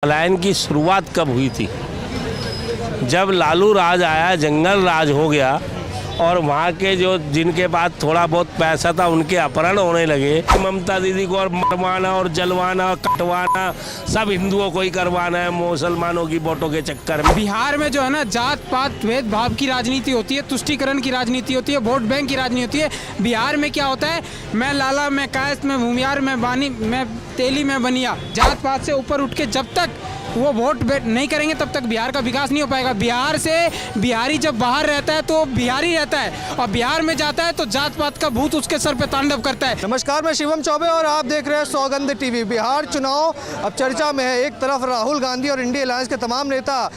पलायन की शुरुआत कब हुई थी? जब लालू राज आया, जंगल राज हो गया और वहाँ के जो जिनके पास थोड़ा बहुत पैसा था उनके अपहरण होने लगे। ममता दीदी को और मरवाना और जलवाना कटवाना सब हिंदुओं को ही करवाना है, मुसलमानों की वोटों के चक्कर में। बिहार में जो है ना जात पात भेदभाव की राजनीति होती है, तुष्टीकरण की राजनीति होती है, वोट बैंक की राजनीति होती है। बिहार में क्या होता है, मैं लाला, मैं कायस्थ, मैं भूमियार, मैं बानी, मैं तेली, मैं बनिया, जात पात से ऊपर उठ के जब तक वो वोट नहीं करेंगे तब तक बिहार का विकास नहीं हो पाएगा। बिहार से बिहारी जब बाहर रहता है तो बिहारी रहता है और बिहार में जाता है तो जात पात का भूत उसके सर पे तांडव करता है। नमस्कार, मैं शिवम चौबे और आप देख रहे हैं सौगंध टीवी। बिहार चुनाव अब चर्चा में है। एक तरफ राहुल गांधी और इंडिया अलायंस के तमाम नेता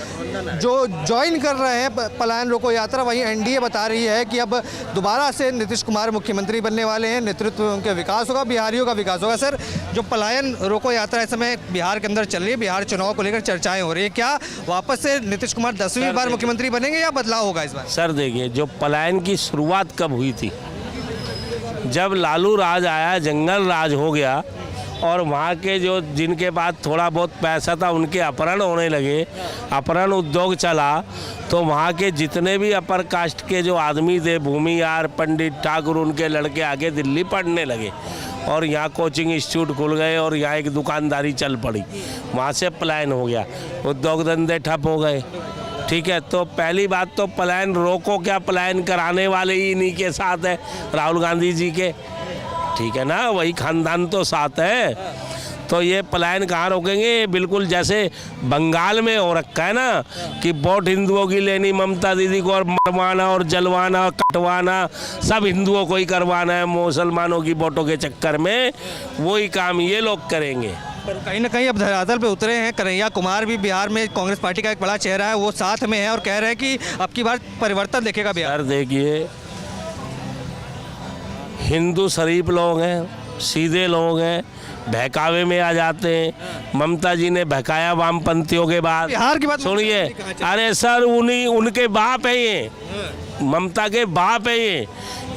जो ज्वाइन कर रहे हैं पलायन रोको यात्रा, वहीं एनडीए बता रही है कि अब दोबारा से नीतीश कुमार मुख्यमंत्री बनने वाले हैं, नेतृत्व में उनके विकास होगा, बिहारियों का विकास होगा। सर, जो पलायन रोको यात्रा इस समय बिहार के अंदर चल रही है, बिहार चुनाव को लेकर चर्चाएं हो रही है, क्या वापस से नीतीश कुमार 10वीं बार मुख्यमंत्री बनेंगे या बदलाव होगा इस बार? सर देखिए, जो पलायन की शुरुआत कब हुई थी? जब लालू राज आया, जंगल राज हो गया और वहाँ के जो जिनके पास थोड़ा बहुत पैसा था उनके अपहरण होने लगे, अपहरण उद्योग चला, तो वहाँ के जितने भी अपर कास्ट के जो आदमी थे, भूमियार, पंडित, ठाकुर, उनके लड़के आगे दिल्ली पढ़ने लगे और यहाँ कोचिंग इंस्टीट्यूट खुल गए और यहाँ एक दुकानदारी चल पड़ी। वहाँ से पलायन हो गया, उद्योग धंधे ठप हो गए। ठीक है, तो पहली बात तो पलायन रोको क्या, पलायन कराने वाले ही इन्हीं के साथ है, राहुल गांधी जी के। ठीक है ना, वही खानदान तो साथ है, तो ये पलायन कहाँ रोकेंगे? बिल्कुल जैसे बंगाल में हो रखा है ना कि वोट हिंदुओं की लेनी, ममता दीदी को और मरवाना और जलवाना कटवाना सब हिंदुओं को ही करवाना है, मुसलमानों की वोटों के चक्कर में। वही काम ये लोग करेंगे। कहीं ना कहीं अब धरातल पे उतरे हैं। कन्हैया कुमार भी बिहार में कांग्रेस पार्टी का एक बड़ा चेहरा है, वो साथ में है और कह रहे हैं कि अब की बार परिवर्तन देखेगा बिहार। देखिए, हिंदू शरीफ लोग हैं, सीधे लोग हैं, बहकावे में आ जाते हैं। ममता जी ने बहकाया वामपंथियों के बाद। बिहार की बात सुनिए, अरे सर उनके बाप है ये, ममता के बाप है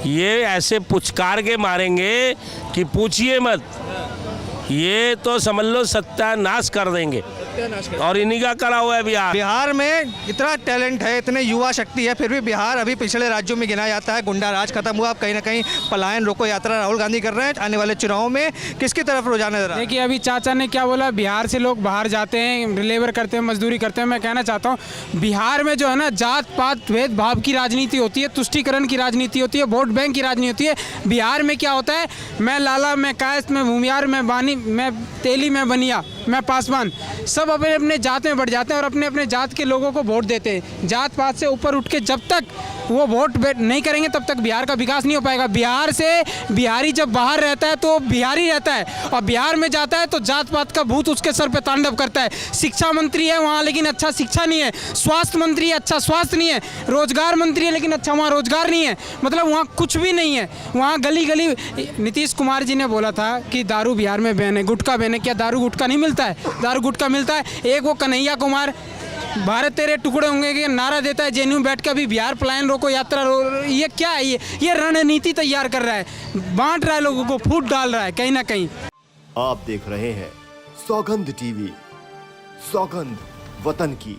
ये ऐसे पुचकार के मारेंगे कि पूछिए मत। ये तो समझ लो सत्यानाश कर देंगे और इन्हीं का करा हुआ है बिहार। बिहार में इतना टैलेंट है, इतने युवा शक्ति है, फिर भी बिहार अभी पिछले राज्यों में गिना जाता है। गुंडा राज खत्म हुआ, अब कहीं ना कहीं पलायन रोको यात्रा राहुल गांधी कर रहे हैं। आने वाले चुनावों में किसकी तरफ रुझान है? देखिए, अभी चाचा ने क्या बोला, बिहार से लोग बाहर जाते हैं, लेबर करते हैं, मजदूरी करते हैं। मैं कहना चाहता हूँ बिहार में जो है ना जात पात भेदभाव की राजनीति होती है, तुष्टीकरण की राजनीति होती है, वोट बैंक की राजनीति होती है। बिहार में क्या होता है, मैं लाला, मैं कायस्थ, मैं भूमियार, मैं बानी, मैं तेली, मैं बनिया, मैं पासवान, सब अपने अपने जात में बढ़ जाते हैं और अपने अपने जात के लोगों को वोट देते हैं। जात पात से ऊपर उठ के जब तक वो वोट नहीं करेंगे तब तक बिहार का विकास नहीं हो पाएगा। बिहार से बिहारी जब बाहर रहता है तो बिहारी रहता है और बिहार में जाता है तो जात पात का भूत उसके सर पे तांडव करता है। शिक्षा मंत्री है वहाँ लेकिन अच्छा शिक्षा नहीं है, स्वास्थ्य मंत्री है अच्छा स्वास्थ्य नहीं है, रोजगार मंत्री है लेकिन अच्छा वहाँ रोजगार नहीं है, मतलब वहाँ कुछ भी नहीं है। वहाँ गली गली नीतीश कुमार जी ने बोला था कि दारू बिहार में बैन है, गुटखा बैन है। क्या दारू गुटखा नहीं मिलता है? दारू गुटखा मिलता है। एक वो कन्हैया कुमार भारत तेरे टुकड़े होंगे कि नारा देता है, जेएनयू बैठ के अभी बिहार पलायन रोको यात्रा ये क्या है? ये रणनीति तैयार कर रहा है, बांट रहा है लोगों को, फूट डाल रहा है कहीं ना कहीं। आप देख रहे हैं सौगंध टीवी, सौगंध वतन की।